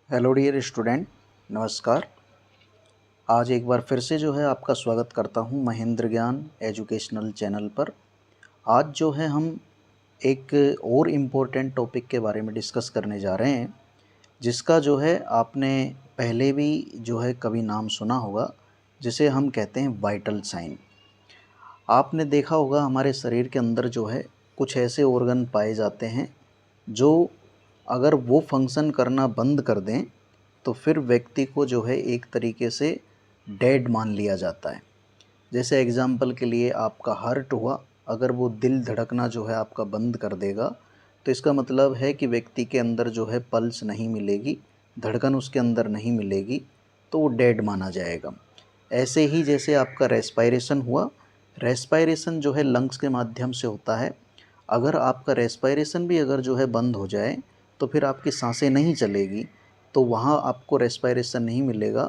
Hello dear student, नमस्कार। आज एक बार फिर से जो है आपका स्वागत करता हूं महेंद्र ज्ञान एजुकेशनल चैनल पर। आज जो है हम एक और इम्पोर्टेंट टॉपिक के बारे में डिस्कस करने जा रहे हैं, जिसका जो है आपने पहले भी जो है कभी नाम सुना होगा, जिसे हम कहते हैं वाइटल साइन। आपने देखा होगा हमारे शरीर के अंदर जो है कुछ ऐसे ऑर्गन पाए जाते हैं जो अगर वो फंक्शन करना बंद कर दें तो फिर व्यक्ति को जो है एक तरीके से डेड मान लिया जाता है। जैसे एग्जाम्पल के लिए आपका हार्ट हुआ, अगर वो दिल धड़कना जो है आपका बंद कर देगा तो इसका मतलब है कि व्यक्ति के अंदर जो है पल्स नहीं मिलेगी, धड़कन उसके अंदर नहीं मिलेगी, तो वो डेड माना जाएगा। ऐसे ही जैसे आपका रेस्पायरेशन हुआ, रेस्पायरेशन जो है लंग्स के माध्यम से होता है। अगर आपका रेस्पायरेशन भी अगर जो है बंद हो जाए तो फिर आपकी सांसें नहीं चलेगी, तो वहाँ आपको रेस्पायरेशन नहीं मिलेगा,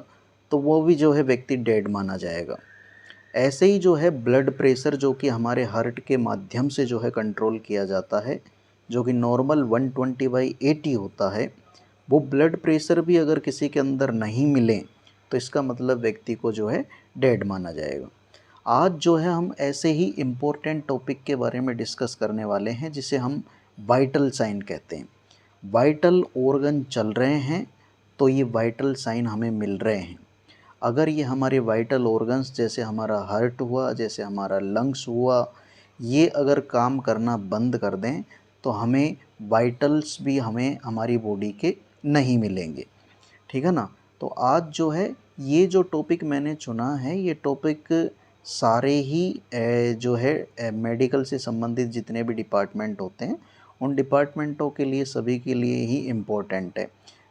तो वो भी जो है व्यक्ति डेड माना जाएगा। ऐसे ही जो है ब्लड प्रेशर जो कि हमारे हार्ट के माध्यम से जो है कंट्रोल किया जाता है, जो कि नॉर्मल 120/80 होता है, वो ब्लड प्रेशर भी अगर किसी के अंदर नहीं मिले तो इसका मतलब व्यक्ति को जो है डेड माना जाएगा। आज जो है हम ऐसे ही इम्पोर्टेंट टॉपिक के बारे में डिस्कस करने वाले हैं, जिसे हम वाइटल साइन कहते हैं। वाइटल ऑर्गन चल रहे हैं तो ये वाइटल साइन हमें मिल रहे हैं। अगर ये हमारे वाइटल ऑर्गन्स जैसे हमारा हार्ट हुआ, जैसे हमारा लंग्स हुआ, ये अगर काम करना बंद कर दें तो हमें वाइटल्स भी हमें हमारी बॉडी के नहीं मिलेंगे। ठीक है ना। तो आज जो है ये जो टॉपिक मैंने चुना है, ये टॉपिक सारे ही जो है मेडिकल से संबंधित जितने भी डिपार्टमेंट होते हैं उन डिपार्टमेंटों के लिए, सभी के लिए ही इम्पोर्टेंट है।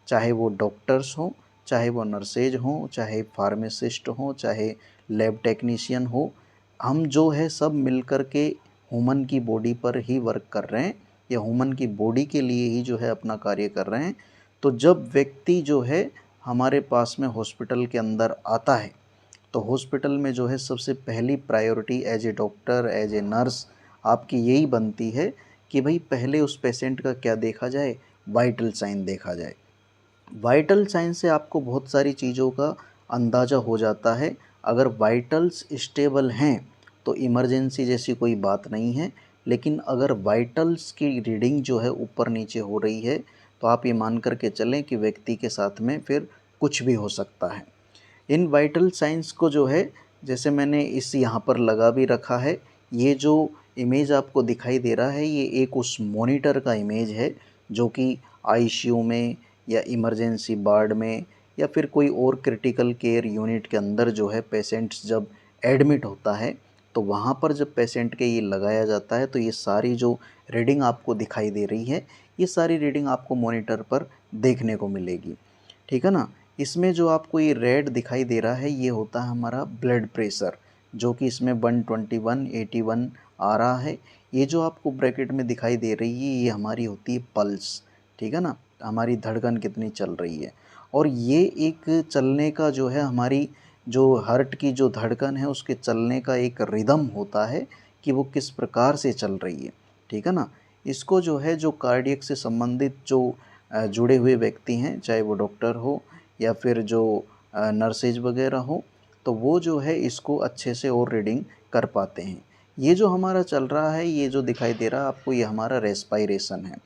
चाहे वो डॉक्टर्स हों, चाहे वो नर्सेज हों, चाहे फार्मासिस्ट हों, चाहे लैब टेक्नीशियन हो, हम जो है सब मिलकर के ह्यूमन की बॉडी पर ही वर्क कर रहे हैं, या ह्यूमन की बॉडी के लिए ही जो है अपना कार्य कर रहे हैं। तो जब व्यक्ति जो है हमारे पास में हॉस्पिटल के अंदर आता है तो हॉस्पिटल में जो है सबसे पहली priority as a doctor, as a nurse आपकी यही बनती है कि भाई पहले उस पेशेंट का क्या देखा जाए, वाइटल साइन देखा जाए। वाइटल साइन से आपको बहुत सारी चीज़ों का अंदाज़ा हो जाता है। अगर वाइटल्स स्टेबल हैं तो इमरजेंसी जैसी कोई बात नहीं है, लेकिन अगर वाइटल्स की रीडिंग जो है ऊपर नीचे हो रही है तो आप ये मान कर के चलें कि व्यक्ति के साथ में फिर कुछ भी हो सकता है। इन वाइटल साइंस को जो है, जैसे मैंने इस यहाँ पर लगा भी रखा है, ये जो इमेज आपको दिखाई दे रहा है ये एक उस मॉनिटर का इमेज है जो कि आईसीयू में या इमरजेंसी वार्ड में या फिर कोई और क्रिटिकल केयर यूनिट के अंदर जो है पेशेंट्स जब एडमिट होता है तो वहाँ पर जब पेशेंट के ये लगाया जाता है तो ये सारी जो रीडिंग आपको दिखाई दे रही है, ये सारी रीडिंग आपको मॉनिटर पर देखने को मिलेगी। ठीक है ना। इसमें जो आपको ये रेड दिखाई दे रहा है ये होता है हमारा ब्लड प्रेशर, जो कि इसमें 121/81 आ रहा है। ये जो आपको ब्रैकेट में दिखाई दे रही है ये हमारी होती है पल्स। ठीक है ना, हमारी धड़कन कितनी चल रही है। और ये एक चलने का जो है, हमारी जो हार्ट की जो धड़कन है उसके चलने का एक रिदम होता है कि वो किस प्रकार से चल रही है। ठीक है ना। इसको जो है जो कार्डियक से संबंधित जो जुड़े हुए व्यक्ति हैं, चाहे वो डॉक्टर हो या फिर जो नर्सेज वगैरह हो, तो वो जो है इसको अच्छे से और रीडिंग कर पाते हैं। ये जो हमारा चल रहा है, ये जो दिखाई दे रहा है आपको, ये हमारा रेस्पायरेशन है।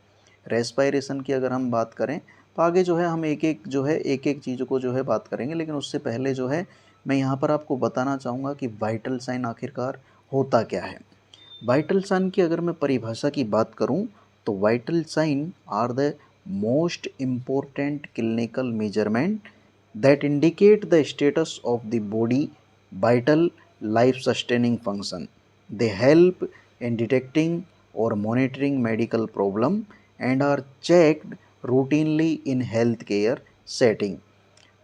रेस्पायरेशन की अगर हम बात करें तो आगे जो है हम एक एक जो है एक एक चीज़ को जो है बात करेंगे, लेकिन उससे पहले जो है मैं यहाँ पर आपको बताना चाहूँगा कि वाइटल साइन आखिरकार होता क्या है। वाइटल साइन की अगर मैं परिभाषा की बात करूं तो vital signs are the most important clinical measurement that indicate the status of the body vital life sustaining function. They help in detecting और monitoring medical problem and are checked routinely in health care setting।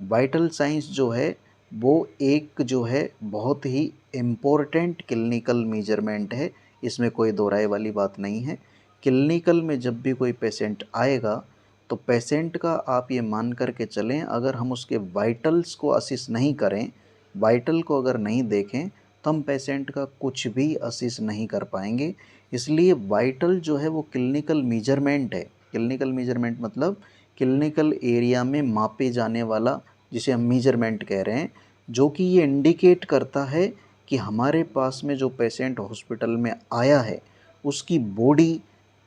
Vital science जो है वो एक जो है बहुत ही important clinical measurement है, इसमें कोई दो राय वाली बात नहीं है। क्लिनिकल में जब भी कोई पेशेंट आएगा तो पेशेंट का आप ये मान कर के चलें, अगर हम उसके वाइटल्स को असिस नहीं करें, वाइटल को अगर नहीं देखें तो हम पेशेंट का कुछ भी असिस नहीं कर पाएंगे। इसलिए वाइटल जो है वो क्लिनिकल मेजरमेंट है। क्लिनिकल मेजरमेंट मतलब क्लिनिकल एरिया में मापे जाने वाला, जिसे हम मेजरमेंट कह रहे हैं, जो कि ये इंडिकेट करता है कि हमारे पास में जो पेशेंट हॉस्पिटल में आया है उसकी बॉडी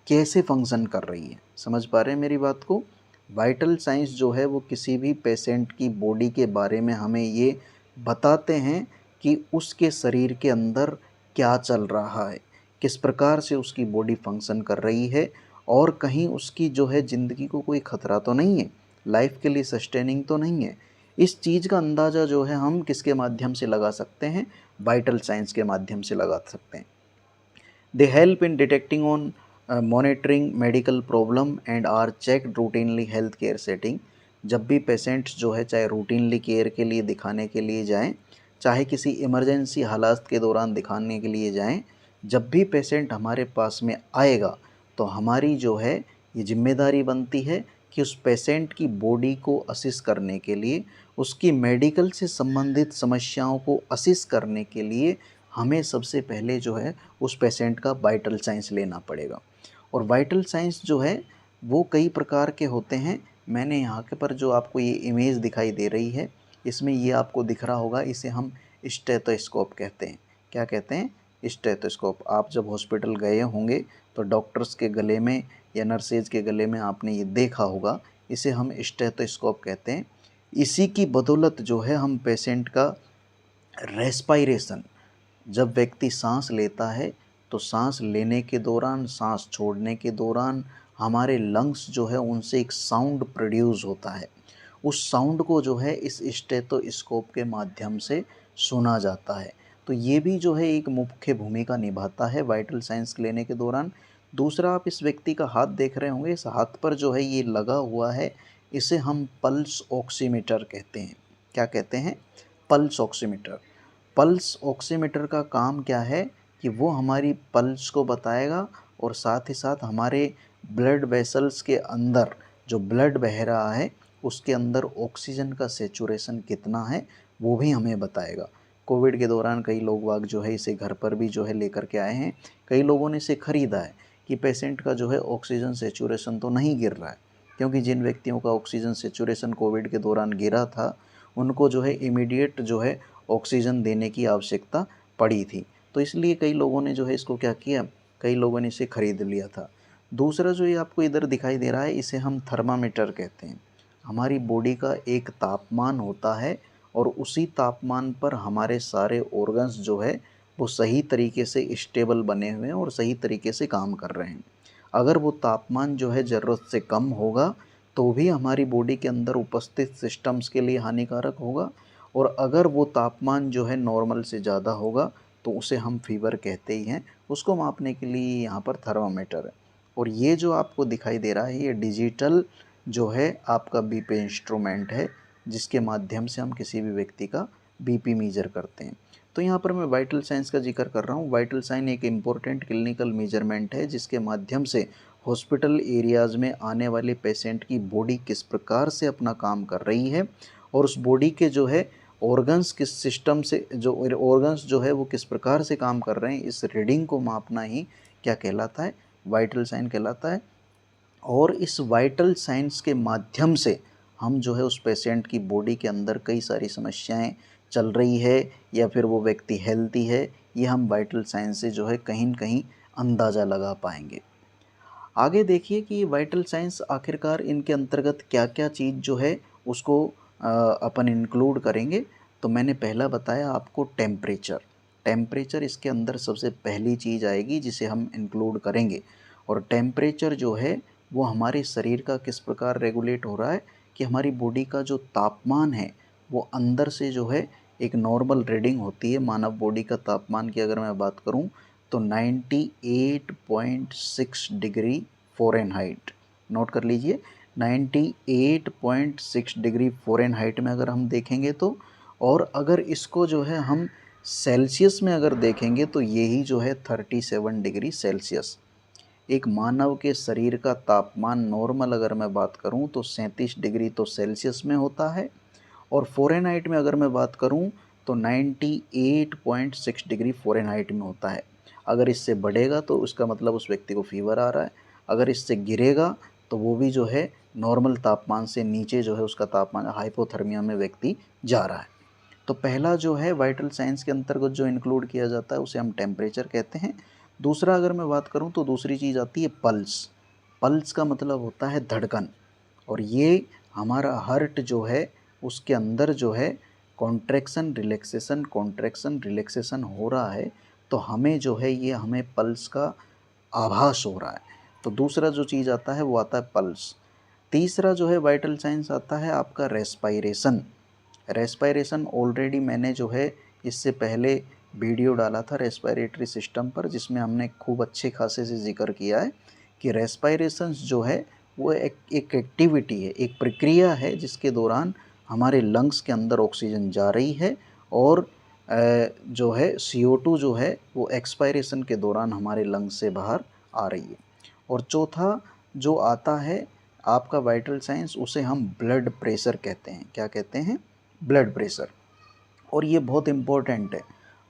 कैसे फंक्शन कर रही है। समझ पा रहे हैं मेरी बात को? वाइटल साइंस जो है वो किसी भी पेशेंट की बॉडी के बारे में हमें ये बताते हैं कि उसके शरीर के अंदर क्या चल रहा है, किस प्रकार से उसकी बॉडी फंक्शन कर रही है, और कहीं उसकी जो है ज़िंदगी को कोई ख़तरा तो नहीं है, लाइफ के लिए सस्टेनिंग तो नहीं है। इस चीज़ का अंदाज़ा जो है हम किसके माध्यम से लगा सकते हैं? वाइटल साइंस के माध्यम से लगा सकते हैं। They help in detecting on monitoring medical problem and are check routinely health care setting. जब भी पेशेंट्स जो है चाहे रूटीनली केयर के लिए दिखाने के लिए जाएं, चाहे किसी इमरजेंसी हालात के दौरान दिखाने के लिए जाएं, जब भी पेशेंट हमारे पास में आएगा तो हमारी जो है ये जिम्मेदारी बनती है कि उस पेशेंट की बॉडी को असिस करने के लिए, उसकी मेडिकल से संबंधित समस्याओं को असिस करने के लिए हमें सबसे पहले जो है उस पेशेंट का वाइटल साइंस लेना पड़ेगा। और वाइटल साइंस जो है वो कई प्रकार के होते हैं। मैंने यहाँ के पर जो आपको ये इमेज दिखाई दे रही है, इसमें ये आपको दिख रहा होगा, इसे हम स्टेथोस्कोप कहते हैं। क्या कहते हैं? स्टेथोस्कोप। आप जब हॉस्पिटल गए होंगे तो डॉक्टर्स के गले में या नर्सेज के गले में आपने ये देखा होगा, इसे हम स्टेथोस्कोप कहते हैं। इसी की बदौलत जो है हम पेशेंट का रेस्पायरेशन, जब व्यक्ति सांस लेता है तो सांस लेने के दौरान, सांस छोड़ने के दौरान हमारे लंग्स जो है उनसे एक साउंड प्रोड्यूस होता है। उस साउंड को जो है इस स्टेथोस्कोप के माध्यम से सुना जाता है। तो ये भी जो है एक मुख्य भूमिका निभाता है वाइटल साइंस लेने के दौरान। दूसरा, आप इस व्यक्ति का हाथ देख रहे होंगे, इस हाथ पर जो है ये लगा हुआ है, इसे हम पल्स ऑक्सीमीटर कहते हैं। क्या कहते हैं? Pulse oximeter. पल्स ऑक्सीमीटर का काम क्या है कि वो हमारी पल्स को बताएगा और साथ ही साथ हमारे ब्लड वेसल्स के अंदर जो ब्लड बह रहा है उसके अंदर ऑक्सीजन का सेचुरेशन कितना है वो भी हमें बताएगा। कोविड के दौरान कई लोग वाग जो है इसे घर पर भी जो है लेकर के आए हैं। कई लोगों ने इसे ख़रीदा है कि पेशेंट का जो है ऑक्सीजन सेचुरेशन तो नहीं गिर रहा है, क्योंकि जिन व्यक्तियों का ऑक्सीजन सेचुरेशन कोविड के दौरान गिरा था उनको जो है इमीडिएट जो है ऑक्सीजन देने की आवश्यकता पड़ी थी। तो इसलिए कई लोगों ने जो है इसको क्या किया, कई लोगों ने इसे ख़रीद लिया था। दूसरा जो ये आपको इधर दिखाई दे रहा है, इसे हम थर्मामीटर कहते हैं। हमारी बॉडी का एक तापमान होता है और उसी तापमान पर हमारे सारे ऑर्गन्स जो है वो सही तरीके से स्टेबल बने हुए हैं और सही तरीके से काम कर रहे हैं। अगर वो तापमान जो है ज़रूरत से कम होगा तो भी हमारी बॉडी के अंदर उपस्थित सिस्टम्स के लिए हानिकारक होगा, और अगर वो तापमान जो है नॉर्मल से ज़्यादा होगा तो उसे हम फीवर कहते ही हैं। उसको मापने के लिए यहाँ पर थर्मामीटर है। और ये जो आपको दिखाई दे रहा है ये डिजिटल जो है आपका बीपी इंस्ट्रूमेंट है, जिसके माध्यम से हम किसी भी व्यक्ति का बीपी मेजर करते हैं। तो यहाँ पर मैं वाइटल साइंस का जिक्र कर रहा हूँ। वाइटल साइन एक इम्पोर्टेंट क्लिनिकल मेजरमेंट है जिसके माध्यम से हॉस्पिटल एरियाज़ में आने वाले पेशेंट की बॉडी किस प्रकार से अपना काम कर रही है और उस बॉडी के जो है ऑर्गन्स किस सिस्टम से जो ऑर्गन्स जो है वो किस प्रकार से काम कर रहे हैं, इस रीडिंग को मापना ही क्या कहलाता है? वाइटल साइन कहलाता है। और इस वाइटल साइंस के माध्यम से हम जो है उस पेशेंट की बॉडी के अंदर कई सारी समस्याएं चल रही है या फिर वो व्यक्ति हेल्दी है, ये हम वाइटल साइंस से जो है कहीं न कहीं अंदाज़ा लगा पाएंगे। आगे देखिए कि ये वाइटल साइंस आखिरकार इनके अंतर्गत क्या-क्या चीज़ जो है उसको अपन इंक्लूड करेंगे। तो मैंने पहला बताया आपको टेम्परेचर। टेम्परेचर इसके अंदर सबसे पहली चीज़ आएगी जिसे हम इंक्लूड करेंगे। और टेम्परेचर जो है वो हमारे शरीर का किस प्रकार रेगुलेट हो रहा है कि हमारी बॉडी का जो तापमान है वो अंदर से जो है एक नॉर्मल रीडिंग होती है। मानव बॉडी का तापमान की अगर मैं बात करूं तो 98.6 डिग्री फ़ारेनहाइट। नोट कर लीजिए, 98.6 डिग्री फ़ारेनहाइट में अगर हम देखेंगे तो, और अगर इसको जो है हम सेल्सियस में अगर देखेंगे तो यही जो है 37 डिग्री सेल्सियस। एक मानव के शरीर का तापमान नॉर्मल अगर मैं बात करूं तो 37 डिग्री तो सेल्सियस में होता है, और फ़ारेनहाइट में अगर मैं बात करूं तो 98.6 डिग्री फ़ारेनहाइट में होता है। अगर इससे बढ़ेगा तो उसका मतलब उस व्यक्ति को फ़ीवर आ रहा है, अगर इससे गिरेगा तो वो भी जो है नॉर्मल तापमान से नीचे जो है उसका तापमान हाइपोथर्मिया में व्यक्ति जा रहा है। तो पहला जो है वाइटल साइंस के अंतर्गत जो इंक्लूड किया जाता है उसे हम टेम्परेचर कहते हैं। दूसरा अगर मैं बात करूं तो दूसरी चीज़ आती है पल्स। पल्स का मतलब होता है धड़कन, और ये हमारा हार्ट जो है उसके अंदर जो है कॉन्ट्रैक्शन रिलैक्सेशन हो रहा है, तो हमें जो है ये हमें पल्स का आभास हो रहा है। तो दूसरा जो चीज़ आता है वो आता है पल्स। तीसरा जो है वाइटल साइंस आता है आपका रेस्पायरेशन। रेस्पायरेशन ऑलरेडी मैंने जो है इससे पहले वीडियो डाला था रेस्पायरेटरी सिस्टम पर, जिसमें हमने खूब अच्छे खासे से जिक्र किया है कि रेस्पायरेशंस जो है वो एक एक्टिविटी है, एक प्रक्रिया है जिसके दौरान हमारे लंग्स के अंदर ऑक्सीजन जा रही है, और जो है CO2 जो है वो एक्सपायरेशन के दौरान हमारे लंग्स से बाहर आ रही है। और चौथा जो आता है आपका वाइटल साइंस, उसे हम ब्लड प्रेशर कहते हैं। क्या कहते हैं? Blood pressure. और ये बहुत इम्पोर्टेंट है।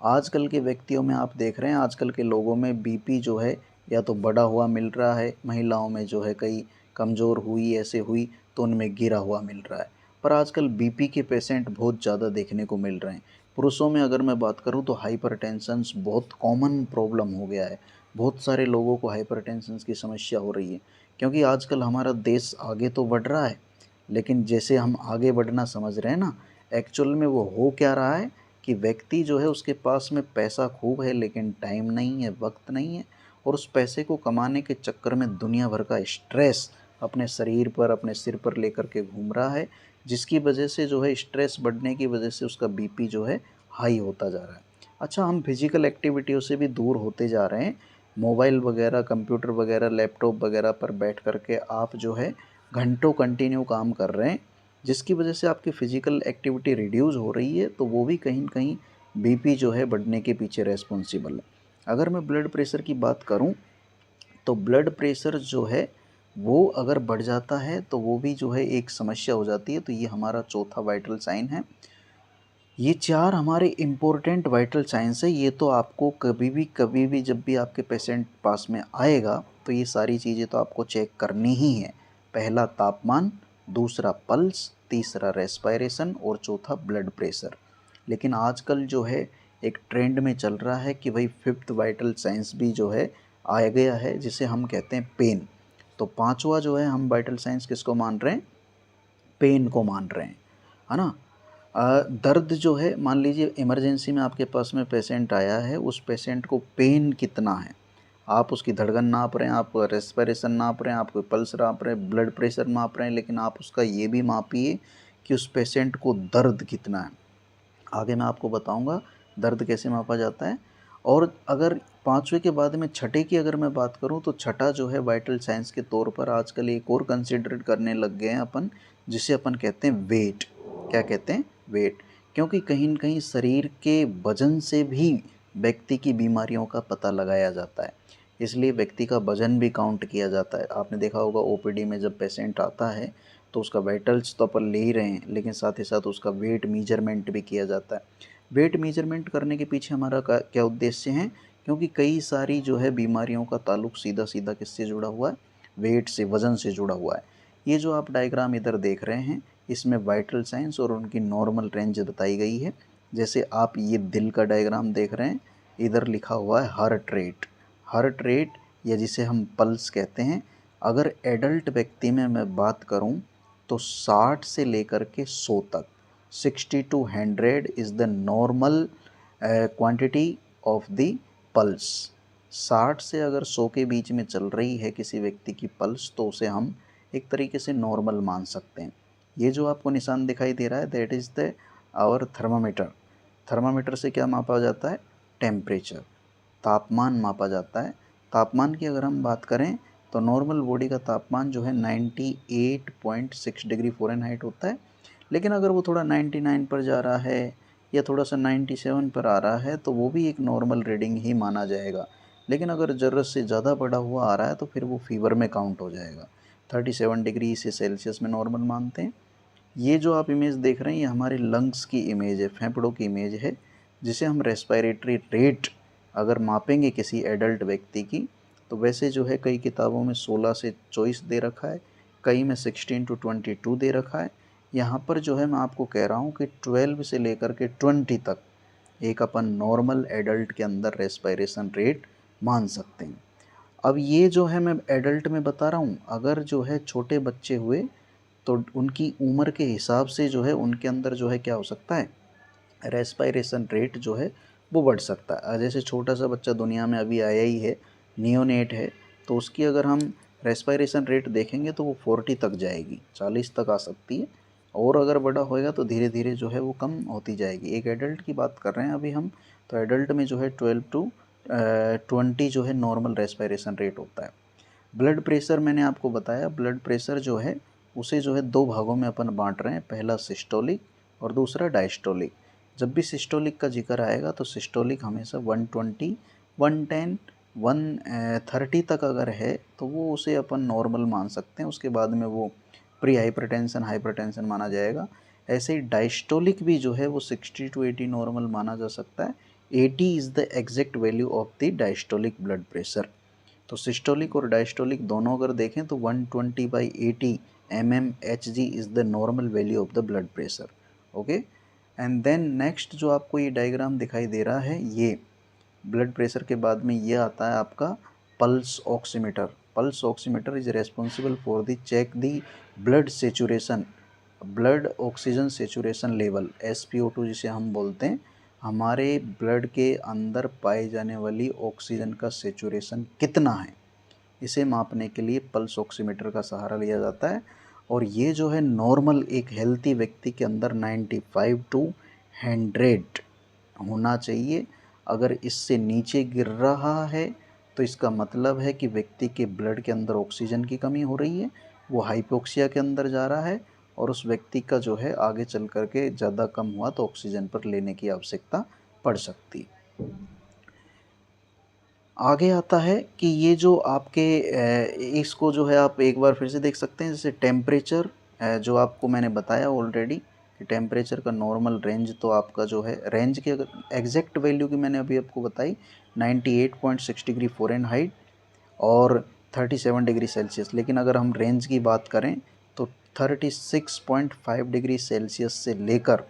आजकल के व्यक्तियों में आप देख रहे हैं, आजकल के लोगों में बीपी जो है या तो बढ़ा हुआ मिल रहा है, महिलाओं में जो है कई कमज़ोर हुई ऐसे हुई तो उनमें गिरा हुआ मिल रहा है। पर आजकल बीपी के पेशेंट बहुत ज़्यादा देखने को मिल रहे हैं। पुरुषों में अगर मैं बात करूं तो हाइपरटेंशन बहुत कॉमन प्रॉब्लम हो गया है। बहुत सारे लोगों को हाइपरटेंशन की समस्या हो रही है, क्योंकि आजकल हमारा देश आगे तो बढ़ रहा है, लेकिन जैसे हम आगे बढ़ना समझ रहे हैं ना, एक्चुअल में वो हो क्या रहा है कि व्यक्ति जो है उसके पास में पैसा खूब है लेकिन टाइम नहीं है, वक्त नहीं है, और उस पैसे को कमाने के चक्कर में दुनिया भर का स्ट्रेस अपने शरीर पर, अपने सिर पर लेकर के घूम रहा है, जिसकी वजह से जो है स्ट्रेस बढ़ने की वजह से उसका बीपी जो है हाई होता जा रहा है। अच्छा, हम फिजिकल एक्टिविटियों से भी दूर होते जा रहे हैं। मोबाइल वगैरह, कंप्यूटर वगैरह, लैपटॉप वगैरह पर बैठ करके आप जो है घंटों कंटिन्यू काम कर रहे हैं, जिसकी वजह से आपकी फ़िज़िकल एक्टिविटी रिड्यूस हो रही है, तो वो भी कहीं न कहीं बीपी जो है बढ़ने के पीछे रिस्पॉन्सिबल है। अगर मैं ब्लड प्रेशर की बात करूं, तो ब्लड प्रेशर जो है वो अगर बढ़ जाता है तो वो भी जो है एक समस्या हो जाती है। तो ये हमारा चौथा वाइटल साइन है। ये 4 हमारे इम्पोर्टेंट वाइटल साइंस है। ये तो आपको कभी भी जब भी आपके पेशेंट पास में आएगा तो ये सारी चीज़ें तो आपको चेक करनी ही है। पहला तापमान, दूसरा पल्स, तीसरा रेस्पायरेशन और चौथा ब्लड प्रेशर। लेकिन आजकल जो है एक ट्रेंड में चल रहा है कि भाई फिफ्थ वाइटल साइंस भी जो है आ गया है, जिसे हम कहते हैं पेन। तो पांचवा जो है हम वाइटल साइंस किसको मान रहे हैं? पेन को मान रहे हैं, है ना। दर्द जो है, मान लीजिए इमरजेंसी में आपके पास में पेशेंट आया है, उस पेशेंट को पेन कितना है, आप उसकी धड़कन नाप रहे हैं, आप रेस्पिरेशन नाप रहे हैं, आप कोई पल्स नाप रहे हैं, ब्लड प्रेशर नाप रहे हैं, लेकिन आप उसका ये भी मापिए कि उस पेशेंट को दर्द कितना है। आगे मैं आपको बताऊंगा दर्द कैसे मापा जाता है। और अगर पाँचवें के बाद में छठे की अगर मैं बात करूं, तो छठा जो है वाइटल साइंस के तौर पर आजकल एक और कंसिडर करने लग गए हैं अपन, जिसे अपन कहते हैं वेट। क्या कहते हैं? वेट। क्योंकि कहीं न कहीं शरीर के वजन से भी व्यक्ति की बीमारियों का पता लगाया जाता है, इसलिए व्यक्ति का वजन भी काउंट किया जाता है। आपने देखा होगा ओपीडी में जब पेशेंट आता है तो उसका वाइटल्स तो अपन ले ही रहे हैं, लेकिन साथ ही साथ उसका वेट मीजरमेंट भी किया जाता है। वेट मीजरमेंट करने के पीछे हमारा क्या उद्देश्य है? क्योंकि कई सारी जो है बीमारियों का ताल्लुक सीधा सीधा किससे जुड़ा हुआ है? वेट से, वज़न से जुड़ा हुआ है। ये जो आप डायग्राम इधर देख रहे हैं, इसमें वाइटल साइंस और उनकी नॉर्मल रेंज बताई गई है। जैसे आप ये दिल का डायग्राम देख रहे हैं, इधर लिखा हुआ है हार्ट रेट। हार्ट रेट, या जिसे हम पल्स कहते हैं, अगर एडल्ट व्यक्ति में मैं बात करूं तो 60 से लेकर के 100 तक, 60 to 100 is the normal quantity of the pulse. 60 से अगर 100 के बीच में चल रही है किसी व्यक्ति की पल्स, तो उसे हम एक तरीके से नॉर्मल मान सकते हैं। ये जो आपको निशान दिखाई दे रहा है, that is the our thermometer. Thermometer से क्या मापा जाता है? टेम्परेचर, तापमान मापा जाता है। तापमान की अगर हम बात करें तो नॉर्मल बॉडी का तापमान जो है 98.6 डिग्री फ़ारेनहाइट होता है, लेकिन अगर वो थोड़ा 99 पर जा रहा है या थोड़ा सा 97 पर आ रहा है तो वो भी एक नॉर्मल रीडिंग ही माना जाएगा। लेकिन अगर ज़रूरत से ज़्यादा बढ़ा हुआ आ रहा है तो फिर वो फीवर में काउंट हो जाएगा। 37 डिग्री से सेल्सियस में नॉर्मल मानते हैं। ये जो आप इमेज देख रहे हैं ये हमारे लंग्स की इमेज है, फेफड़ों की इमेज है, जिसे हम रेस्पिरेटरी रेट अगर मापेंगे किसी एडल्ट व्यक्ति की, तो वैसे जो है कई किताबों में 16 से 24 दे रखा है, कई में 16 to 22 दे रखा है। यहाँ पर जो है मैं आपको कह रहा हूँ कि 12 से लेकर के 20 तक एक अपन नॉर्मल एडल्ट के अंदर रेस्पिरेशन रेट मान सकते हैं। अब ये जो है मैं एडल्ट में बता रहा हूँ, अगर जो है छोटे बच्चे हुए तो उनकी उम्र के हिसाब से जो है उनके अंदर जो है क्या हो सकता है, रेस्पिरेशन रेट जो है वो बढ़ सकता है। जैसे छोटा सा बच्चा दुनिया में अभी आया ही है, नियोनेट है, तो उसकी अगर हम रेस्पिरेशन रेट देखेंगे तो वो 40 तक जाएगी, 40 तक आ सकती है। और अगर बड़ा होएगा तो धीरे धीरे जो है वो कम होती जाएगी। एक एडल्ट की बात कर रहे हैं अभी हम, तो एडल्ट में जो है 12 to 20 जो है नॉर्मल रेस्पिरेशन रेट होता है। ब्लड प्रेशर मैंने आपको बताया, ब्लड प्रेशर जो है उसे जो है दो भागों में अपन बांट रहे हैं, पहला सिस्टोलिक और दूसरा डायस्टोलिक। जब भी सिस्टोलिक का जिक्र आएगा तो सिस्टोलिक हमेशा 120, 110, 130 तक अगर है तो वो उसे अपन नॉर्मल मान सकते हैं, उसके बाद में वो प्री हाइपरटेंशन माना जाएगा। ऐसे ही डायस्टोलिक भी जो है वो 60 to 80 नॉर्मल माना जा सकता है। 80 is the exact value of the diastolic blood pressure. तो सिस्टोलिक और डायस्टोलिक दोनों अगर देखें तो 120/80 mmHg is the normal value of the blood pressure. Okay, and then next जो आपको ये डायग्राम दिखाई दे रहा है, ये ब्लड प्रेशर के बाद में ये आता है आपका pulse oximeter. Pulse oximeter is responsible for the check the blood saturation, blood oxygen saturation level, SpO2 जिसे हम बोलते हैं। हमारे ब्लड के अंदर पाई जाने वाली ऑक्सीजन का सेचुरेशन कितना है, इसे मापने के लिए पल्स ऑक्सीमीटर का सहारा लिया जाता है। और ये जो है नॉर्मल एक हेल्थी व्यक्ति के अंदर 95 to 100 होना चाहिए। अगर इससे नीचे गिर रहा है तो इसका मतलब है कि व्यक्ति के ब्लड के अंदर ऑक्सीजन की कमी हो रही है, वो हाइपोक्सिया के अंदर जा रहा है, और उस व्यक्ति का जो है आगे चल कर के ज़्यादा कम हुआ तो ऑक्सीजन पर लेने की आवश्यकता पड़ सकती है। आगे आता है कि ये जो आपके इसको जो है आप एक बार फिर से देख सकते हैं, जैसे टेम्परेचर जो आपको मैंने बताया ऑलरेडी कि टेम्परेचर का नॉर्मल रेंज तो आपका जो है, रेंज की अगर एग्जैक्ट वैल्यू की मैंने अभी आपको बताई 98.6 डिग्री फ़ारेनहाइट और 37 डिग्री सेल्सियस। लेकिन अगर हम रेंज की बात करें तो 36.5 डिग्री सेल्सियस से लेकर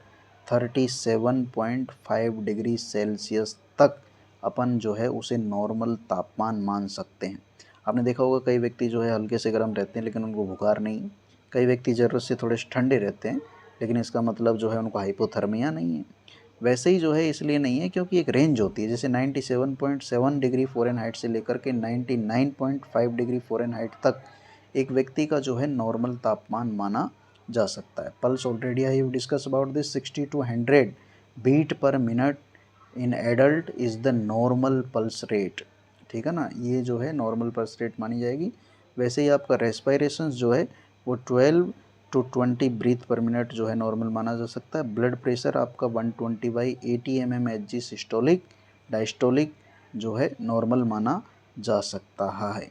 37.5 डिग्री सेल्सियस तक अपन जो है उसे नॉर्मल तापमान मान सकते हैं। आपने देखा होगा कई व्यक्ति जो है हल्के से गर्म रहते हैं लेकिन उनको बुखार नहीं, कई व्यक्ति ज़रूरत से थोड़े ठंडे रहते हैं लेकिन इसका मतलब जो है उनको हाइपोथर्मिया नहीं है। वैसे ही जो है इसलिए नहीं है क्योंकि एक रेंज होती है, जैसे 97.7 डिग्री फ़ारेनहाइट से लेकर के 99.5 डिग्री फ़ारेनहाइट तक एक व्यक्ति का जो है नॉर्मल तापमान माना जा सकता है। Pulse already I have discuss about this, 60 to 100 beat per minute in adult is the normal pulse rate. ठीक है ना, ये जो है नॉर्मल पल्स रेट मानी जाएगी। वैसे ही आपका रेस्पिरेशन जो है वो 12 to 20 ब्रीथ पर मिनट जो है नॉर्मल माना जा सकता है। ब्लड प्रेशर आपका 120/80 mmHg सिस्टोलिक, डायस्टोलिक जो है नॉर्मल माना जा सकता है।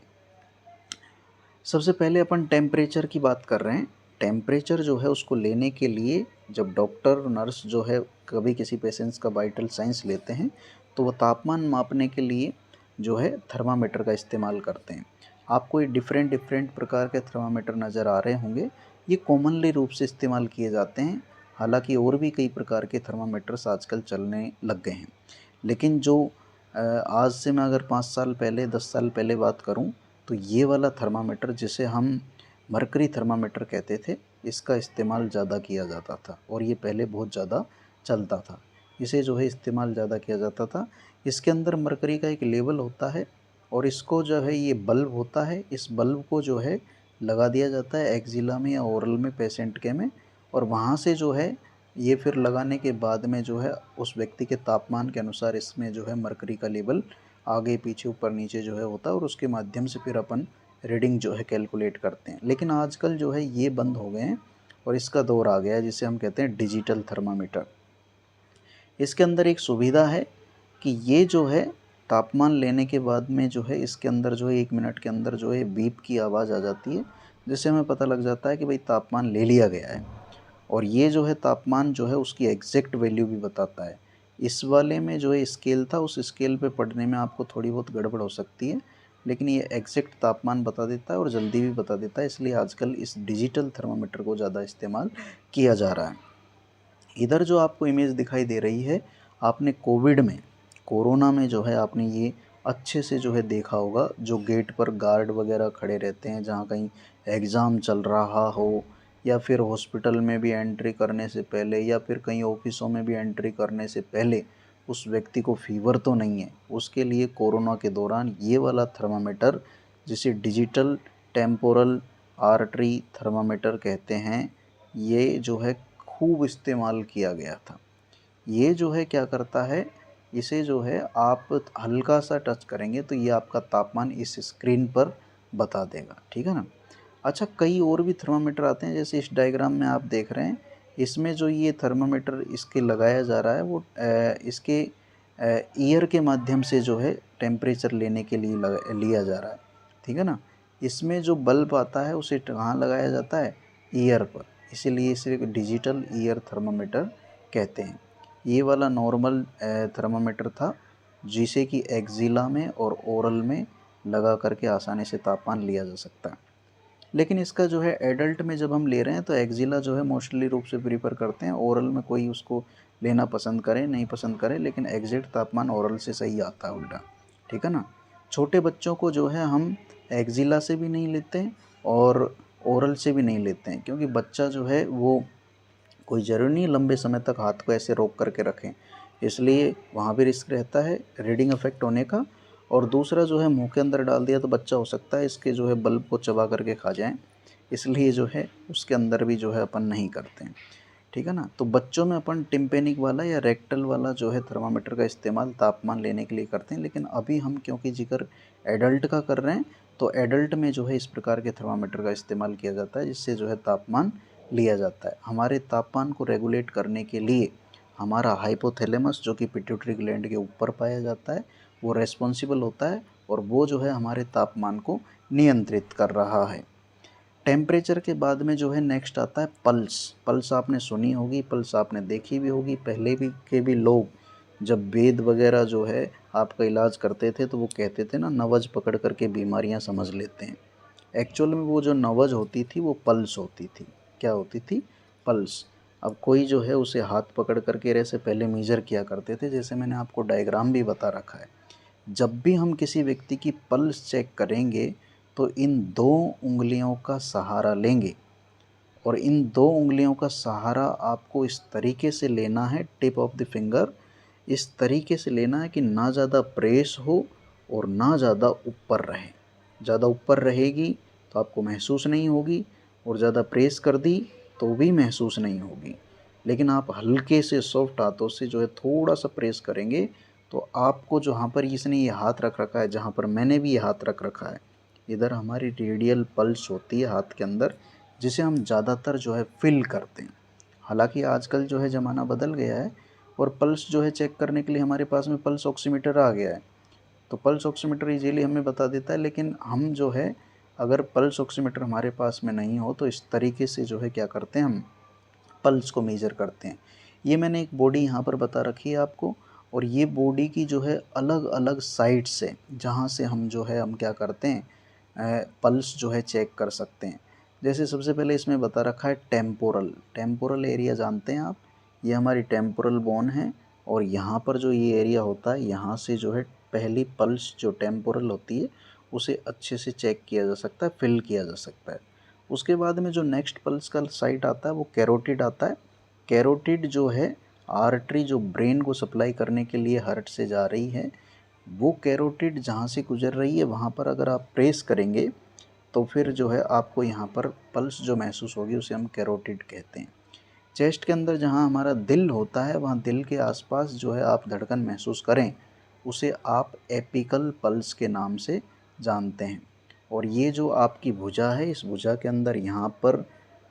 सबसे पहले अपन टेम्परेचर की बात कर रहे हैं। टेम्परेचर जो है उसको लेने के लिए जब डॉक्टर नर्स जो है कभी किसी पेशेंट्स का वाइटल साइंस लेते हैं तो वो तापमान मापने के लिए जो है थर्मामीटर का इस्तेमाल करते हैं। आपको ये डिफरेंट प्रकार के थर्मामीटर नज़र आ रहे होंगे, ये कॉमनली रूप से इस्तेमाल किए जाते हैं। हालांकि और भी कई प्रकार के थर्मामीटर्स आजकल चलने लग गए हैं, लेकिन जो आज से मैं अगर 5 साल पहले 10 साल पहले बात करूं तो ये वाला थर्मामीटर जिसे हम मरकरी थर्मामीटर कहते थे, इसका इस्तेमाल ज़्यादा किया जाता था और ये पहले बहुत ज़्यादा चलता था। इसे जो है इस्तेमाल ज़्यादा किया जाता था। इसके अंदर मरकरी का एक लेवल होता है और इसको जो है ये बल्ब होता है, इस बल्ब को जो है लगा दिया जाता है एक्जिला में या ओरल में पेशेंट के में, और वहाँ से जो है ये फिर लगाने के बाद में जो है उस व्यक्ति के तापमान के अनुसार इसमें जो है मरकरी का लेवल आगे पीछे ऊपर नीचे जो है होता है और उसके माध्यम से फिर अपन रीडिंग जो है कैलकुलेट करते हैं। लेकिन आजकल जो है ये बंद हो गए हैं और इसका दौर आ गया है जिसे हम कहते हैं डिजिटल थर्मामीटर। इसके अंदर एक सुविधा है कि ये जो है तापमान लेने के बाद में जो है इसके अंदर जो है 1 मिनट के अंदर जो है बीप की आवाज़ आ जाती है, जिससे हमें पता लग जाता है कि भाई तापमान ले लिया गया है। और ये जो है तापमान जो है उसकी एग्जैक्ट वैल्यू भी बताता है। इस वाले में जो है स्केल था, उस स्केल पे पढ़ने में आपको थोड़ी बहुत गड़बड़ हो सकती है। लेकिन ये एग्जैक्ट तापमान बता देता है और जल्दी भी बता देता है, इसलिए आजकल इस डिजिटल थर्मामीटर को ज़्यादा इस्तेमाल किया जा रहा है। इधर जो आपको इमेज दिखाई दे रही है, आपने कोरोना में जो है आपने ये अच्छे से जो है देखा होगा, जो गेट पर गार्ड वगैरह खड़े रहते हैं, जहाँ कहीं एग्ज़ाम चल रहा हो या फिर हॉस्पिटल में भी एंट्री करने से पहले या फिर कहीं ऑफिसों में भी एंट्री करने से पहले उस व्यक्ति को फीवर तो नहीं है, उसके लिए कोरोना के दौरान ये वाला थर्मामीटर, जिसे डिजिटल टेम्पोरल आर्टरी थर्मामीटर कहते हैं, ये जो है खूब इस्तेमाल किया गया था। ये जो है क्या करता है, इसे जो है आप हल्का सा टच करेंगे तो ये आपका तापमान इस स्क्रीन पर बता देगा, ठीक है ना। अच्छा, कई और भी थर्मामीटर आते हैं, जैसे इस डायग्राम में आप देख रहे हैं, इसमें जो ये थर्मामीटर इसके लगाया जा रहा है वो इसके ईयर के माध्यम से जो है टेम्परेचर लेने के लिए लिया जा रहा है, ठीक है ना। इसमें जो बल्ब आता है उसे कहाँ लगाया जाता है, ईयर पर, इसीलिए इसे डिजिटल ईयर थर्मामीटर कहते हैं। ये वाला नॉर्मल थर्मामीटर था, जिसे कि एक्जिला में और ओरल में लगा करके आसानी से तापमान लिया जा सकता है। लेकिन इसका जो है एडल्ट में जब हम ले रहे हैं तो एक्जिला जो है मोस्टली रूप से प्रीफर करते हैं, ओरल में कोई उसको लेना पसंद करे नहीं पसंद करे, लेकिन एग्जैक्ट तापमान ओरल से सही आता है उल्टा, ठीक है ना। छोटे बच्चों को जो है हम एक्जिला से भी नहीं लेते हैं और ओरल से भी नहीं लेते हैं, क्योंकि बच्चा जो है वो कोई ज़रूरी नहीं लंबे समय तक हाथ को ऐसे रोक करके रखें, इसलिए वहाँ भी रिस्क रहता है रीडिंग इफेक्ट होने का। और दूसरा जो है मुंह के अंदर डाल दिया तो बच्चा हो सकता है इसके जो है बल्ब को चबा करके खा जाए, इसलिए जो है उसके अंदर भी जो है अपन नहीं करते हैं, ठीक है ना। तो बच्चों में अपन टिम्पेनिक वाला या रेक्टल वाला जो है थर्मामीटर का इस्तेमाल तापमान लेने के लिए करते हैं, लेकिन अभी हम क्योंकि जिक्र एडल्ट का कर रहे हैं तो एडल्ट में जो है इस प्रकार के थर्मामीटर का इस्तेमाल किया जाता है, जिससे जो है तापमान लिया जाता है। हमारे तापमान को रेगुलेट करने के लिए हमारा हाइपोथैलेमस, जो कि पिट्यूटरी ग्लैंड के ऊपर पाया जाता है, वो रेस्पॉन्सिबल होता है और वो जो है हमारे तापमान को नियंत्रित कर रहा है। टेम्परेचर के बाद में जो है नेक्स्ट आता है पल्स। पल्स आपने सुनी होगी, पल्स आपने देखी भी होगी, पहले भी के भी लोग जब वेद वगैरह जो है आपका इलाज करते थे तो वो कहते थे ना, नवज पकड़ करके बीमारियां समझ लेते हैं। एक्चुअल में वो जो नवज होती थी वो पल्स होती थी। क्या होती थी, पल्स। अब कोई जो है उसे हाथ पकड़ करके ऐसे पहले मेजर किया करते थे, जैसे मैंने आपको डायग्राम भी बता रखा है। जब भी हम किसी व्यक्ति की पल्स चेक करेंगे तो इन दो उंगलियों का सहारा लेंगे और इन दो उंगलियों का सहारा आपको इस तरीके से लेना है, टिप ऑफ द फिंगर इस तरीके से लेना है कि ना ज़्यादा प्रेस हो और ना ज़्यादा ऊपर रहे। ज़्यादा ऊपर रहेगी तो आपको महसूस नहीं होगी और ज़्यादा प्रेस कर दी तो भी महसूस नहीं होगी, लेकिन आप हल्के से सॉफ्ट हाथों से जो है थोड़ा सा प्रेस करेंगे तो आपको जहाँ पर इसने ये हाथ रख रखा है, जहाँ पर मैंने भी ये हाथ रख रखा है, इधर हमारी रेडियल पल्स होती है हाथ के अंदर, जिसे हम ज़्यादातर जो है फील करते हैं। हालांकि आजकल जो है ज़माना बदल गया है और पल्स जो है चेक करने के लिए हमारे पास में पल्स ऑक्सीमीटर आ गया है, तो पल्स ऑक्सीमीटर इजीली हमें बता देता है। लेकिन हम जो है अगर पल्स ऑक्सीमीटर हमारे पास में नहीं हो तो इस तरीके से जो है क्या करते हैं, हम पल्स को मेजर करते हैं। ये मैंने एक बॉडी यहाँ पर बता रखी है आपको, और ये बॉडी की जो है अलग अलग साइड से जहाँ से हम जो है हम क्या करते हैं, पल्स जो है चेक कर सकते हैं। जैसे सबसे पहले इसमें बता रखा है टेम्पोरल। टेम्पोरल एरिया जानते हैं आप, ये हमारी टेम्पोरल बोन है और यहाँ पर जो ये एरिया होता है, यहाँ से जो है पहली पल्स जो टेम्पोरल होती है उसे अच्छे से चेक किया जा सकता है, फिल किया जा सकता है। उसके बाद में जो नेक्स्ट पल्स का साइट आता है वो कैरोटिड आता है। कैरोटिड जो है आर्टरी जो ब्रेन को सप्लाई करने के लिए हार्ट से जा रही है, वो कैरोटिड जहाँ से गुजर रही है वहाँ पर अगर आप प्रेस करेंगे तो फिर जो है आपको यहाँ पर पल्स जो महसूस होगी उसे हम कैरोटिड कहते हैं। चेस्ट के अंदर जहाँ हमारा दिल होता है, वहाँ दिल के आसपास जो है आप धड़कन महसूस करें, उसे आप एपिकल पल्स के नाम से जानते हैं। और ये जो आपकी भुजा है, इस भुजा के अंदर यहाँ पर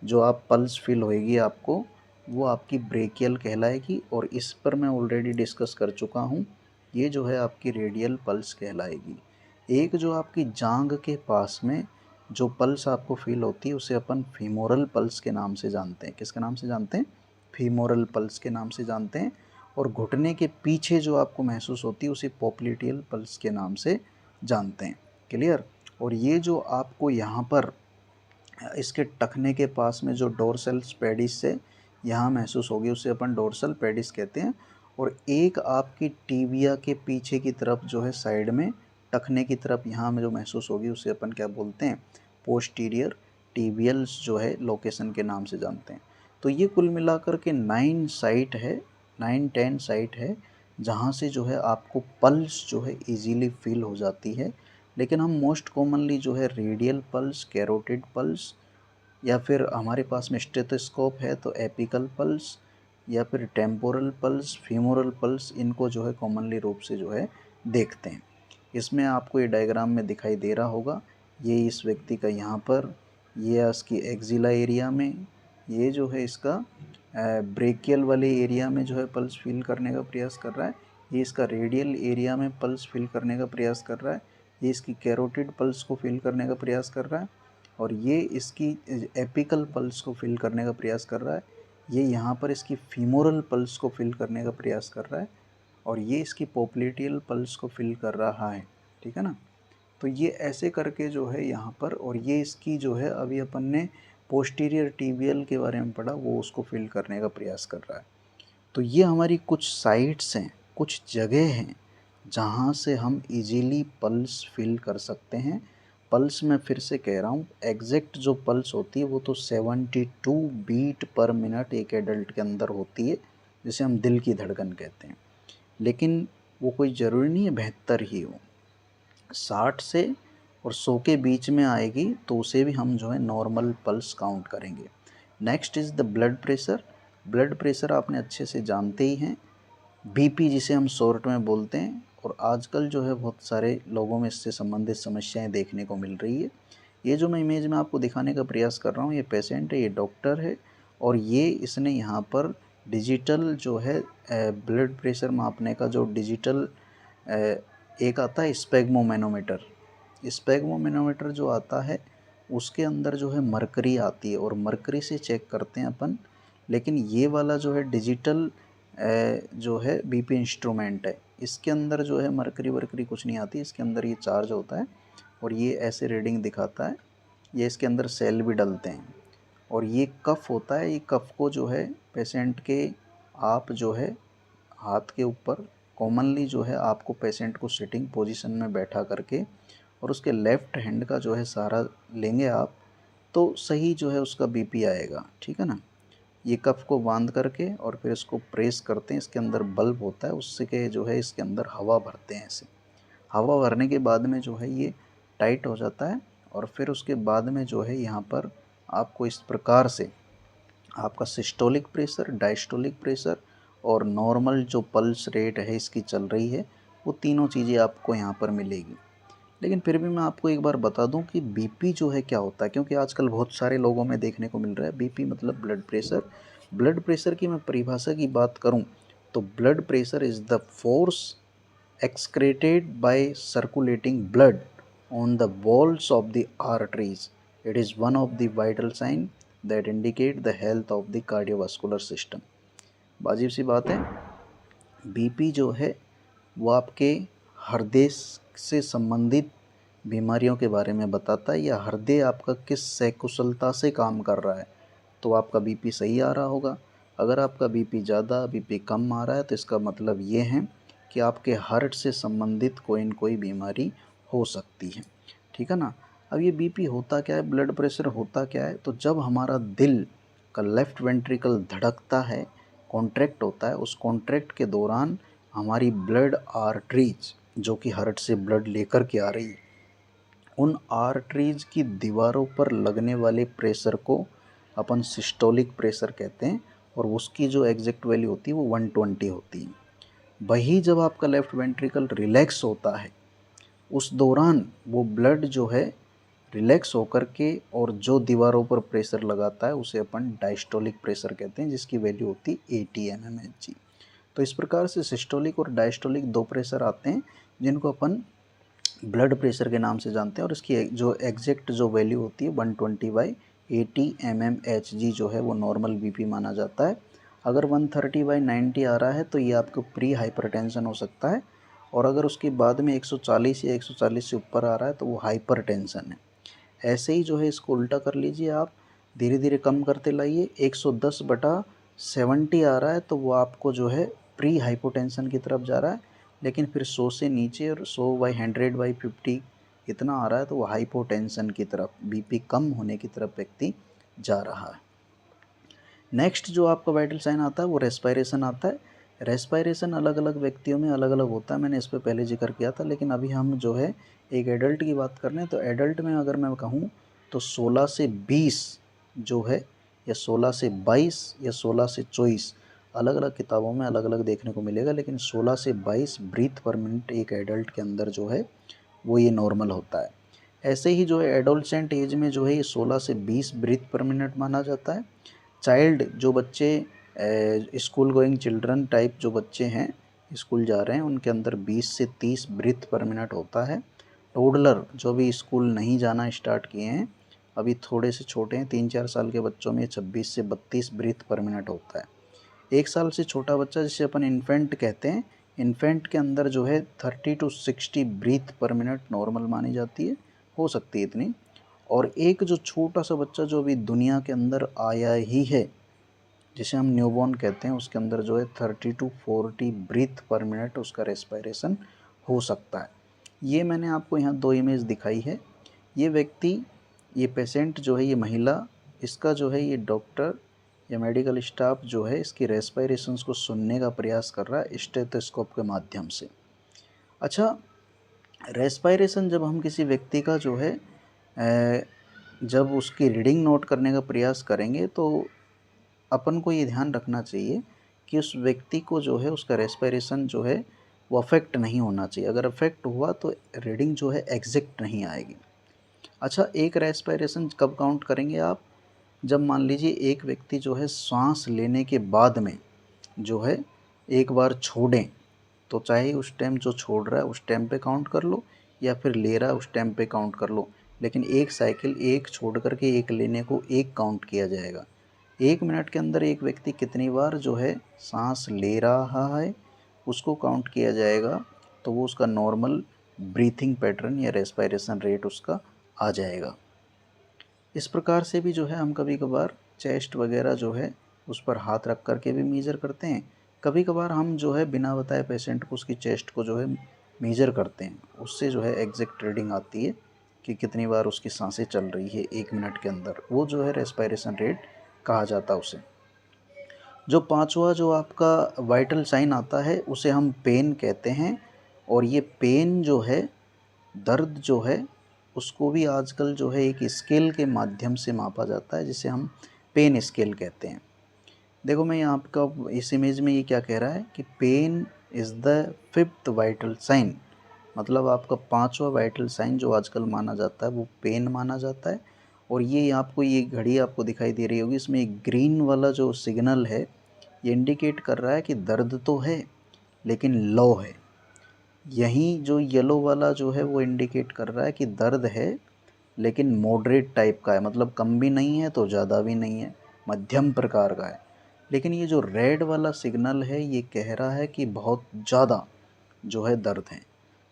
जो आप पल्स फील होएगी आपको, वो आपकी ब्रेकियल कहलाएगी और इस पर मैं ऑलरेडी डिस्कस कर चुका हूँ। ये जो है आपकी रेडियल पल्स कहलाएगी। एक जो आपकी जांघ के पास में जो पल्स आपको फील होती है उसे अपन फीमोरल पल्स के नाम से जानते हैं। किसके नाम से जानते हैं, फीमोरल पल्स के नाम से जानते हैं। और घुटने के पीछे जो आपको महसूस होती है उसे पोप्लिटियल पल्स के नाम से जानते हैं। क्लियर। और ये जो आपको यहाँ पर इसके टखने के पास में जो डोर्सल पेडिस से यहाँ महसूस होगी उसे अपन डोर्सल पेडिस कहते हैं। और एक आपकी टीबिया के पीछे की तरफ जो है साइड में टखने की तरफ यहाँ में जो महसूस होगी उसे अपन क्या बोलते हैं, पोस्टीरियर टीबियल्स जो है लोकेशन के नाम से जानते हैं। तो ये कुल मिलाकर के 9 साइट है, 9-10 साइट है जहाँ से जो है आपको पल्स जो है इजीली फील हो जाती है। लेकिन हम मोस्ट कॉमनली जो है रेडियल पल्स, कैरोटिड पल्स, या फिर हमारे पास में स्टेथोस्कोप है तो एपिकल पल्स, या फिर टेम्पोरल पल्स, फीमोरल पल्स, इनको जो है कॉमनली रूप से जो है देखते हैं। इसमें आपको ये डायग्राम में दिखाई दे रहा होगा, ये इस व्यक्ति का यहाँ पर, ये इसकी एक्जिला एरिया में, ये जो है इसका ब्रेकियल वाले एरिया में जो है पल्स फील करने का प्रयास कर रहा है, ये इसका रेडियल एरिया में पल्स फील करने का प्रयास कर रहा है, ये इसकी कैरोटिड पल्स को फील करने का प्रयास कर रहा है, और ये इसकी एपिकल पल्स को फील करने का प्रयास कर रहा है, ये यहाँ पर इसकी फीमोरल पल्स को फील करने का प्रयास कर रहा है, और ये इसकी पोप्लिटियल पल्स को फील कर रहा है। ठीक है ना। तो ये ऐसे करके जो है यहाँ पर, और ये इसकी जो है अभी अपन ने पोस्टीरियर टीबियल के बारे में पढ़ा, वो उसको फील करने का प्रयास कर रहा है। तो ये हमारी कुछ साइट्स हैं, कुछ जगह हैं जहाँ से हम इजीली पल्स फील कर सकते हैं। पल्स मैं फिर से कह रहा हूँ, एग्जैक्ट जो पल्स होती है वो तो 72 बीट पर मिनट एक एडल्ट के अंदर होती है, जिसे हम दिल की धड़कन कहते हैं। लेकिन वो कोई ज़रूरी नहीं है 72 ही हो, 60 से और 100 के बीच में आएगी तो उसे भी हम जो है नॉर्मल पल्स काउंट करेंगे। Next is the blood pressure. Blood pressure आपने अच्छे से जानते ही हैं, बीपी जिसे हम शॉर्ट में बोलते हैं। और आजकल जो है बहुत सारे लोगों में इससे संबंधित समस्याएं देखने को मिल रही है। ये जो मैं इमेज में आपको दिखाने का प्रयास कर रहा हूँ, ये पेशेंट है, ये डॉक्टर है, और ये इसने यहाँ पर डिजिटल जो है ब्लड प्रेशर मापने का जो डिजिटल एक आता है स्पेग्मोमेनोमीटर, स्पेग्मोमेनोमीटर जो आता है उसके अंदर जो है मरकरी आती है, और मरकरी से चेक करते हैं अपन। लेकिन ये वाला जो है डिजिटल जो है बीपी इंस्ट्रूमेंट है, इसके अंदर जो है मरकरी वर्करी कुछ नहीं आती, इसके अंदर ये चार्ज होता है और ये ऐसे रीडिंग दिखाता है। ये इसके अंदर सेल भी डलते हैं, और ये कफ होता है, ये कफ को जो है पेशेंट के आप जो है हाथ के ऊपर, कॉमनली जो है आपको पेशेंट को सिटिंग पोजीशन में बैठा करके और उसके लेफ़्ट हैंड का जो है सहारा लेंगे आप, तो सही जो है उसका बीपी आएगा। ठीक है ना। ये कफ को बांध करके और फिर इसको प्रेस करते हैं, इसके अंदर बल्ब होता है, उससे के जो है इसके अंदर हवा भरते हैं। ऐसे हवा भरने के बाद में जो है ये टाइट हो जाता है, और फिर उसके बाद में जो है यहाँ पर आपको इस प्रकार से आपका सिस्टोलिक प्रेशर, डायस्टोलिक प्रेशर और नॉर्मल जो पल्स रेट है इसकी चल रही है, वो तीनों चीज़ें आपको यहाँ पर मिलेगी। लेकिन फिर भी मैं आपको एक बार बता दूं कि बीपी जो है क्या होता है, क्योंकि आजकल बहुत सारे लोगों में देखने को मिल रहा है बीपी मतलब ब्लड प्रेशर। ब्लड प्रेशर की मैं परिभाषा की बात करूं तो blood pressure is the force excreted by circulating blood on the walls of the arteries. It is one of the vital signs that indicate the health of the cardiovascular system. वाजिब सी बात है, बीपी जो है वो आपके हृदय से संबंधित बीमारियों के बारे में बताता है, या हृदय आपका किस सकुशलता से काम कर रहा है, तो आपका बीपी सही आ रहा होगा। अगर आपका बीपी ज़्यादा, बीपी कम आ रहा है, तो इसका मतलब ये है कि आपके हार्ट से संबंधित कोई न कोई बीमारी हो सकती है। ठीक है ना। अब ये बीपी होता क्या है, ब्लड प्रेशर होता क्या है, तो जब हमारा दिल का लेफ़्ट वेंट्रिकल धड़कता है, कॉन्ट्रैक्ट होता है, उस कॉन्ट्रैक्ट के दौरान हमारी ब्लड आर्टरीज जो कि हार्ट से ब्लड लेकर के आ रही है, उन आर्टरीज की दीवारों पर लगने वाले प्रेशर को अपन सिस्टोलिक प्रेशर कहते हैं, और उसकी जो एग्जैक्ट वैल्यू होती है वो 120 होती है। वही जब आपका लेफ़्ट वेंट्रिकल रिलैक्स होता है, उस दौरान वो ब्लड जो है रिलैक्स होकर के और जो दीवारों पर प्रेशर लगाता है उसे अपन डायस्टोलिक प्रेशर कहते हैं, जिसकी वैल्यू होती है 80 mmHg। तो इस प्रकार से सिस्टोलिक और डायस्टोलिक दो प्रेशर आते हैं जिनको अपन ब्लड प्रेशर के नाम से जानते हैं, और इसकी जो एग्जैक्ट जो वैल्यू होती है 120/80 mmHg जो है वो नॉर्मल बीपी माना जाता है। अगर 130/90 आ रहा है तो ये आपको प्री हाइपरटेंशन हो सकता है। और अगर उसके बाद में 140 या 140 से ऊपर आ रहा है तो वो हाइपरटेंशन है। ऐसे ही जो है इसको उल्टा कर लीजिए आप, धीरे धीरे कम करते लाइए। 110/70 आ रहा है तो वो आपको जो है प्री हाइपोटेंशन की तरफ जा रहा है, लेकिन फिर 100 से नीचे और 100/100/50 इतना आ रहा है तो वो हाइपोटेंशन की तरफ, बीपी कम होने की तरफ व्यक्ति जा रहा है। नेक्स्ट जो आपका वाइटल साइन आता है वो रेस्पायरेशन आता है। रेस्पायरेशन अलग अलग व्यक्तियों में अलग अलग होता है, मैंने इस पर पहले जिक्र किया था, लेकिन अभी हम जो है एक एडल्ट की बात कर रहे हैं। तो एडल्ट में अगर मैं कहूँ तो 16 से 20 जो है, या 16 से 22 या 16 से 24, अलग अलग किताबों में अलग अलग देखने को मिलेगा, लेकिन 16 से 22 ब्रीथ पर मिनट एक एडल्ट के अंदर जो है वो ये नॉर्मल होता है। ऐसे ही जो है एडोलसेंट एज में जो है ये 16 से 20 ब्रीथ पर मिनट माना जाता है। चाइल्ड जो बच्चे स्कूल गोइंग चिल्ड्रन टाइप जो बच्चे हैं, स्कूल जा रहे हैं, उनके अंदर 20 से 30 ब्रीथ पर मिनट होता है। टोडलर जो भी स्कूल नहीं जाना स्टार्ट किए हैं, अभी थोड़े से छोटे हैं, 3-4 साल के बच्चों में 26 से 32 ब्रीथ पर मिनट होता है। 1 साल से छोटा बच्चा जिसे अपन इन्फेंट कहते हैं, इन्फेंट के अंदर जो है 30 to 60 breath per minute normal मानी जाती है, हो सकती है इतनी। और एक जो छोटा सा बच्चा जो अभी दुनिया के अंदर आया ही है, जिसे हम न्यूबॉर्न कहते हैं, उसके अंदर जो है 30 to 40 ब्रीथ पर मिनट उसका रेस्पायरेशन हो सकता है। ये मैंने आपको यहाँ 2 इमेज दिखाई है। ये व्यक्ति, ये पेशेंट जो है, ये महिला, इसका जो है ये डॉक्टर या मेडिकल स्टाफ जो है इसकी रेस्पायरेशंस को सुनने का प्रयास कर रहा है स्टेथोस्कोप के माध्यम से। अच्छा, रेस्पायरेशन जब हम किसी व्यक्ति का जो है जब उसकी रीडिंग नोट करने का प्रयास करेंगे तो अपन को ये ध्यान रखना चाहिए कि उस व्यक्ति को जो है उसका रेस्पायरेशन जो है वो अफेक्ट नहीं होना चाहिए। अगर अफेक्ट हुआ तो रीडिंग जो है एग्जैक्ट नहीं आएगी। अच्छा, एक रेस्पायरेशन कब काउंट करेंगे आप? जब मान लीजिए एक व्यक्ति जो है सांस लेने के बाद में जो है एक बार छोड़ें, तो चाहे उस टाइम जो छोड़ रहा है उस टाइम पे काउंट कर लो, या फिर ले रहा है उस टाइम पे काउंट कर लो, लेकिन एक साइकिल, एक छोड़ करके एक लेने को एक काउंट किया जाएगा। 1 मिनट के अंदर एक व्यक्ति कितनी बार जो है सांस ले रहा है उसको काउंट किया जाएगा, तो वो उसका नॉर्मल ब्रीथिंग पैटर्न या रेस्पायरेशन रेट उसका आ जाएगा। इस प्रकार से भी जो है हम कभी कभार चेस्ट वगैरह जो है उस पर हाथ रख करके भी मेजर करते हैं। कभी कभार हम जो है बिना बताए पेशेंट को उसकी चेस्ट को जो है मेजर करते हैं, उससे जो है एग्जैक्ट रीडिंग आती है कि कितनी बार उसकी सांसें चल रही है 1 मिनट के अंदर, वो जो है रेस्पायरेशन रेट कहा जाता है उसे। जो पांचवा जो आपका वाइटल साइन आता है उसे हम पेन कहते हैं, और ये पेन जो है, दर्द जो है, उसको भी आजकल जो है एक स्केल के माध्यम से मापा जाता है जिसे हम पेन स्केल कहते हैं। देखो मैं यहाँ आपका इस इमेज में ये क्या कह रहा है कि pain is the 5th vital sign, मतलब आपका 5वां वाइटल साइन जो आजकल माना जाता है वो पेन माना जाता है। और ये आपको ये घड़ी आपको दिखाई दे रही होगी, इसमें एक ग्रीन वाला जो सिग्नल है ये इंडिकेट कर रहा है कि दर्द तो है लेकिन लो है। यहीं जो येलो वाला जो है वो इंडिकेट कर रहा है कि दर्द है लेकिन मॉडरेट टाइप का है, मतलब कम भी नहीं है तो ज़्यादा भी नहीं है, मध्यम प्रकार का है। लेकिन ये जो रेड वाला सिग्नल है ये कह रहा है कि बहुत ज़्यादा जो है दर्द है।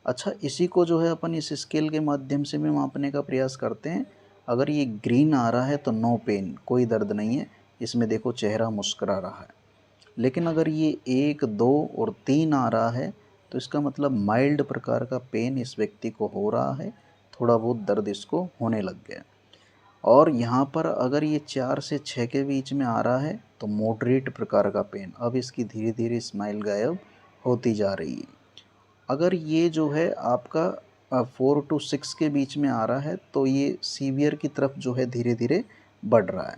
अच्छा, इसी को जो है अपन इस स्केल के माध्यम से भी मापने का प्रयास करते हैं। अगर ये ग्रीन आ रहा है तो नो पेन, कोई दर्द नहीं है, इसमें देखो चेहरा मुस्कुरा रहा है। लेकिन अगर ये 1, 2 और 3 आ रहा है तो इसका मतलब माइल्ड प्रकार का पेन इस व्यक्ति को हो रहा है, थोड़ा बहुत दर्द इसको होने लग गया। और यहाँ पर अगर ये 4 से 6 के बीच में आ रहा है तो मॉडरेट प्रकार का पेन, अब इसकी धीरे धीरे स्माइल गायब होती जा रही है। अगर ये जो है आपका 4 to 6 के बीच में आ रहा है तो ये सीवियर की तरफ जो है धीरे धीरे बढ़ रहा है,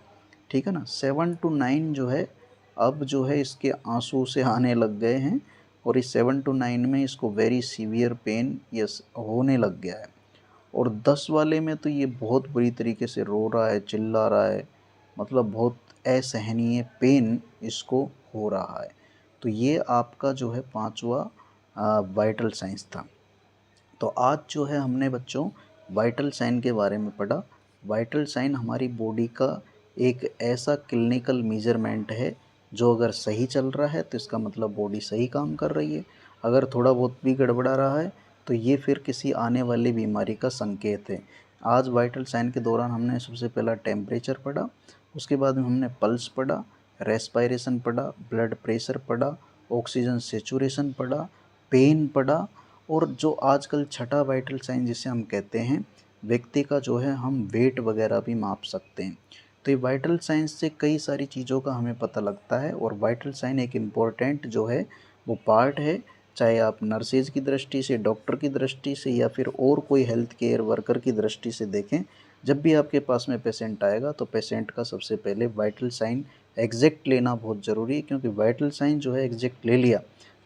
ठीक है ना। 7 to 9 जो है अब जो है इसके आंसू से आने लग गए हैं, और इस 7 to 9 में इसको वेरी सीवियर पेन यस होने लग गया है। और 10 वाले में तो ये बहुत बुरी तरीके से रो रहा है, चिल्ला रहा है, मतलब बहुत असहनीय पेन इसको हो रहा है। तो ये आपका जो है 5वां वाइटल साइंस था। तो आज जो है हमने बच्चों वाइटल साइन के बारे में पढ़ा। वाइटल साइन हमारी बॉडी का एक ऐसा क्लिनिकल मेजरमेंट है जो अगर सही चल रहा है तो इसका मतलब बॉडी सही काम कर रही है। अगर थोड़ा बहुत भी गड़बड़ा रहा है तो ये फिर किसी आने वाली बीमारी का संकेत है। आज वाइटल साइन के दौरान हमने सबसे पहला टेम्परेचर पढ़ा, उसके बाद में हमने पल्स पढ़ा, रेस्पायरेशन पढ़ा, ब्लड प्रेशर पढ़ा, ऑक्सीजन सेचुरेशन पढ़ा, पेन पढ़ा, और जो आजकल छठा वाइटल साइन जिसे हम कहते हैं व्यक्ति का जो है हम वेट वगैरह भी माप सकते हैं। तो ये वाइटल साइंस से कई सारी चीज़ों का हमें पता लगता है, और वाइटल साइन एक इम्पॉर्टेंट जो है वो पार्ट है, चाहे आप नर्सेज की दृष्टि से, डॉक्टर की दृष्टि से, या फिर और कोई हेल्थ केयर वर्कर की दृष्टि से देखें। जब भी आपके पास में पेशेंट आएगा तो पेशेंट का सबसे पहले वाइटल साइन एग्जैक्ट लेना बहुत ज़रूरी है, क्योंकि वाइटल साइन जो है एग्जैक्ट ले लिया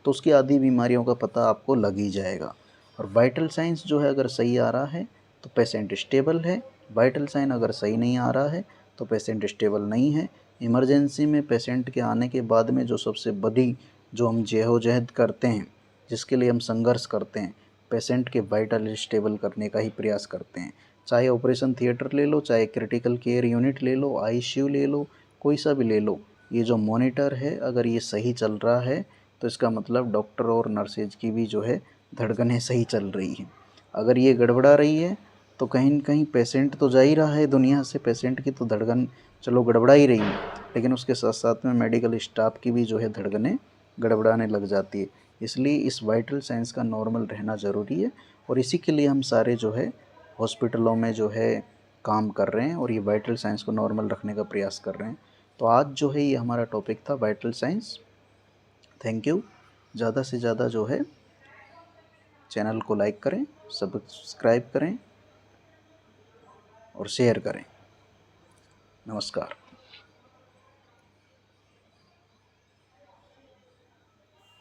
तो उसकी आधी बीमारियों का पता आपको लग ही जाएगा। और वाइटल साइंस जो है अगर सही आ रहा है तो पेशेंट स्टेबल है, वाइटल साइन अगर सही नहीं आ रहा है तो पेशेंट स्टेबल नहीं है। इमरजेंसी में पेशेंट के आने के बाद में जो सबसे बड़ी जो हम जहद करते हैं, जिसके लिए हम संघर्ष करते हैं, पेशेंट के वाइटल स्टेबल करने का ही प्रयास करते हैं। चाहे ऑपरेशन थिएटर ले लो, चाहे क्रिटिकल केयर यूनिट ले लो, आईसीयू ले लो, कोई सा भी ले लो, ये जो मॉनिटर है अगर ये सही चल रहा है तो इसका मतलब डॉक्टर और नर्सेज की भी जो है धड़कनें सही चल रही हैं। अगर ये गड़बड़ा रही है तो कहीं न कहीं पेशेंट तो जा ही रहा है दुनिया से, पेशेंट की तो धड़कन चलो गड़बड़ा ही रही है, लेकिन उसके साथ साथ में मेडिकल स्टाफ की भी जो है धड़कनें गड़बड़ाने लग जाती है। इसलिए इस वाइटल साइंस का नॉर्मल रहना ज़रूरी है, और इसी के लिए हम सारे जो है हॉस्पिटलों में जो है काम कर रहे हैं और ये वाइटल साइंस को नॉर्मल रखने का प्रयास कर रहे हैं। तो आज जो है ये हमारा टॉपिक था वाइटल साइंस। Thank you. ज़्यादा से ज़्यादा जो है चैनल को लाइक करें, सब्सक्राइब करें और शेयर करें। नमस्कार।